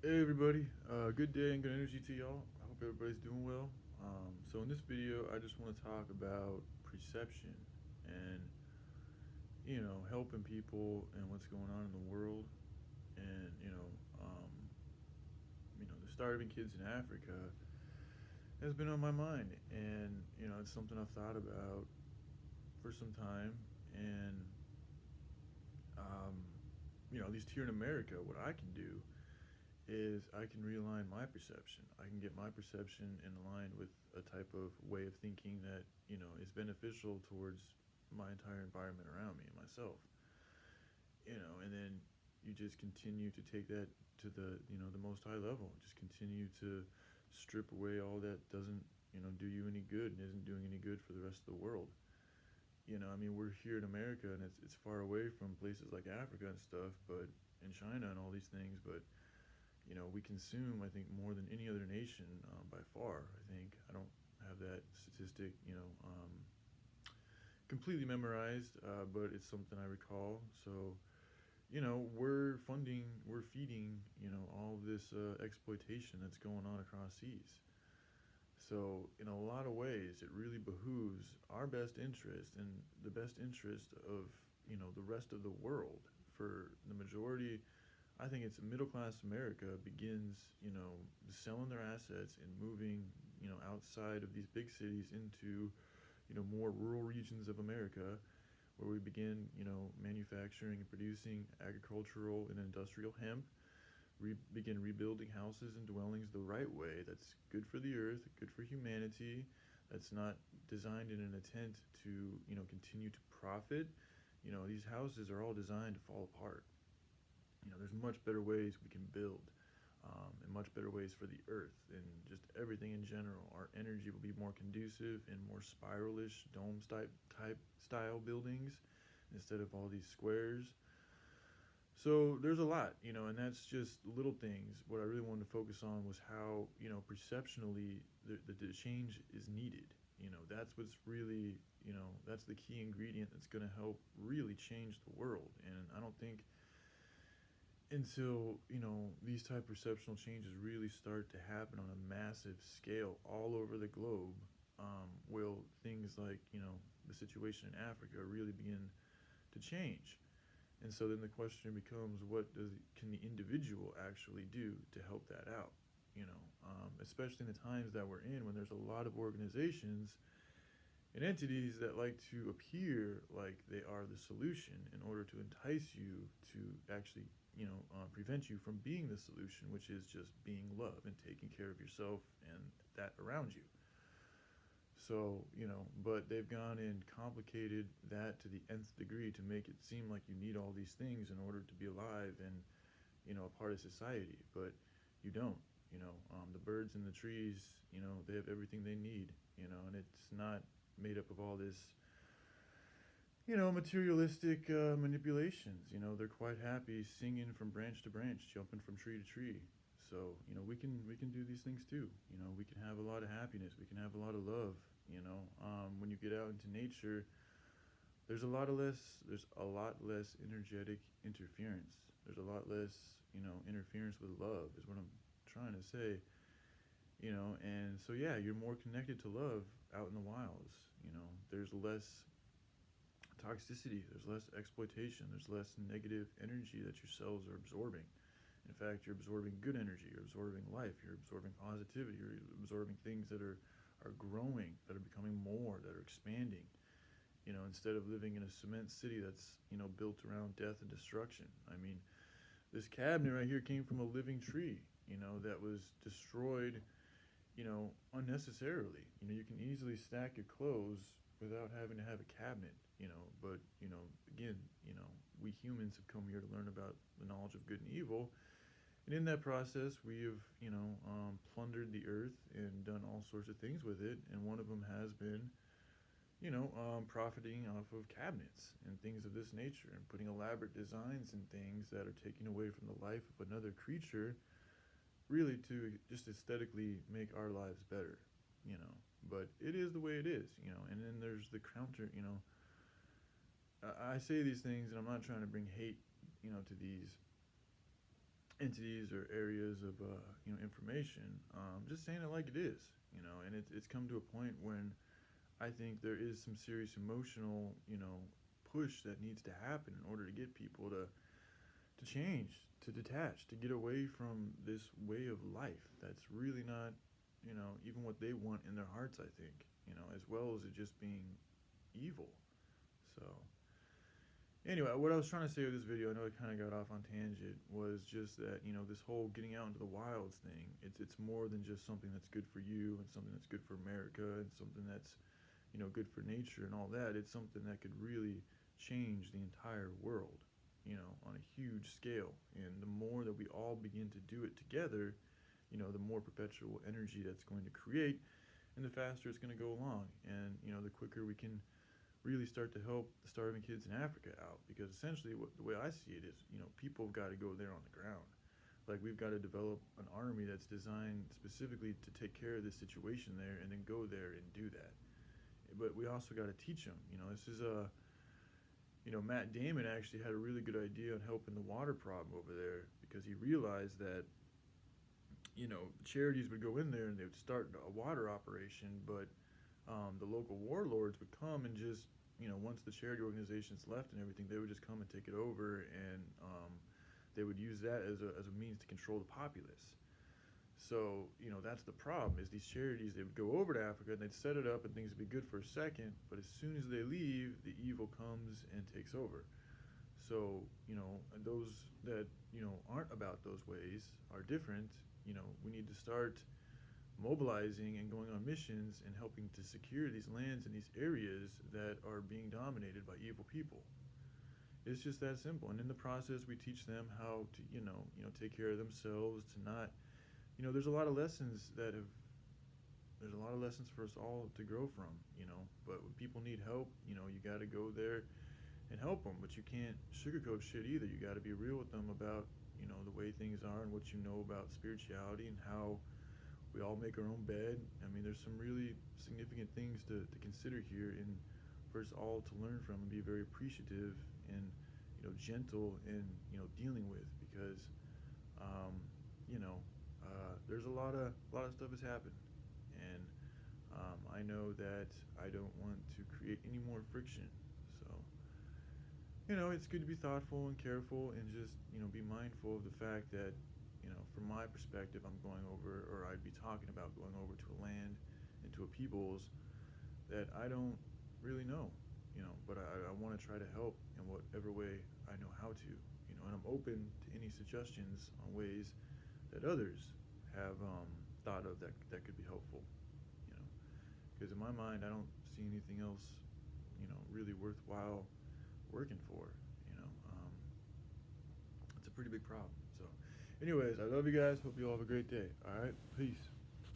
Hey everybody, good day and good energy to y'all. I hope everybody's doing well. So in this video, I just want to talk about perception and helping people and what's going on in the world, and the starving kids in Africa has been on my mind, and it's something I've thought about for some time, and um, at least here in America, what I can do is I can realign my perception. I can get my perception in line with a type of way of thinking that, is beneficial towards my entire environment around me and myself. And then you just continue to take that to the most high level. Just continue to strip away all that doesn't, do you any good and isn't doing any good for the rest of the world. I mean, we're here in America and it's far away from places like Africa and stuff, but in China and all these things, but we consume, I think, more than any other nation by far. I think I don't have that statistic, completely memorized, but it's something I recall. So, we're feeding, all of this exploitation that's going on across seas. So, in a lot of ways, it really behooves our best interest and the best interest of, the rest of the world. For the majority, I think it's middle class America begins, selling their assets and moving, outside of these big cities into, more rural regions of America, where we begin, manufacturing and producing agricultural and industrial hemp. Begin rebuilding houses and dwellings the right way. That's good for the earth, good for humanity. That's not designed in an intent to, continue to profit. These houses are all designed to fall apart. There's much better ways we can build, and much better ways for the earth and just everything in general. Our energy will be more conducive in more spiralish dome type style buildings instead of all these squares. So there's a lot, and that's just little things. What I really wanted to focus on was how, perceptionally the change is needed. That's what's really, that's the key ingredient that's going to help really change the world. And I don't think until these type of perceptual changes really start to happen on a massive scale all over the globe, will things like the situation in Africa really begin to change. And so then the question becomes, what can the individual actually do to help that out? Especially in the times that we're in, when there's a lot of organizations and entities that like to appear like they are the solution in order to entice you to actually, prevent you from being the solution, which is just being love and taking care of yourself and that around you. So, but they've gone and complicated that to the nth degree to make it seem like you need all these things in order to be alive and, a part of society. But you don't. The birds and the trees, they have everything they need, and it's not made up of all this, materialistic manipulations. They're quite happy singing from branch to branch, jumping from tree to tree. So we can do these things too. We can have a lot of happiness. We can have a lot of love. When you get out into nature, there's a lot less energetic interference. There's a lot less, interference with love is what I'm trying to say. And so yeah, you're more connected to love out in the wilds. There's less toxicity, there's less exploitation, there's less negative energy that your cells are absorbing. In fact, you're absorbing good energy, you're absorbing life, you're absorbing positivity, you're absorbing things that are growing, that are becoming more, that are expanding. Instead of living in a cement city that's, built around death and destruction. I mean, this cabinet right here came from a living tree, that was destroyed, unnecessarily. You can easily stack your clothes without having to have a cabinet, but, again, we humans have come here to learn about the knowledge of good and evil. And in that process, we have, plundered the earth and done all sorts of things with it. And one of them has been, profiting off of cabinets and things of this nature and putting elaborate designs and things that are taking away from the life of another creature, really to just aesthetically make our lives better, you know. But it is the way it is, And then there's the counter, I say these things and I'm not trying to bring hate, to these entities or areas of information. Just saying it like it is, and it's come to a point when I think there is some serious emotional, push that needs to happen in order to get people to change, to detach, to get away from this way of life that's really not, even what they want in their hearts, I think, as well as it just being evil. So, anyway, what I was trying to say with this video, I know I kind of got off on tangent, was just that, this whole getting out into the wilds thing, it's more than just something that's good for you and something that's good for America and something that's, good for nature and all that. It's something that could really change the entire world, on a huge scale. And the more that we all begin to do it together, the more perpetual energy that's going to create, and the faster it's going to go along. And, the quicker we can really start to help the starving kids in Africa out. Because essentially, the way I see it is, people have got to go there on the ground. Like, we've got to develop an army that's designed specifically to take care of this situation there and then go there and do that. But we also got to teach them. This is Matt Damon actually had a really good idea on helping the water problem over there, because he realized that, charities would go in there and they would start a water operation, but the local warlords would come and just, once the charity organizations left and everything, they would just come and take it over, and they would use that as a means to control the populace. So, that's the problem, is these charities, they would go over to Africa and they'd set it up and things would be good for a second, but as soon as they leave, the evil comes and takes over. So, and those that, aren't about those ways are different. We need to start mobilizing and going on missions and helping to secure these lands and these areas that are being dominated by evil people. It's just that simple. And in the process, we teach them how to, take care of themselves, to not, there's a lot of lessons there's a lot of lessons for us all to grow from, but when people need help, you got to go there and help them, but you can't sugarcoat shit either. You got to be real with them about, the way things are and what you know about spirituality and how we all make our own bed. I mean, there's some really significant things to consider here, and for us all to learn from and be very appreciative and, gentle in, dealing with, because, there's a lot of stuff has happened, and I know that I don't want to create any more friction. So, it's good to be thoughtful and careful and just, be mindful of the fact that, from my perspective, I'm going over, or I'd be talking about going over to a land and to a peoples that I don't really know, but I want to try to help in whatever way I know how to, and I'm open to any suggestions on ways that others have thought of that could be helpful, because in my mind, I don't see anything else, really worthwhile working for, it's a pretty big problem. So anyways, I love you guys. Hope you all have a great day. All right, peace.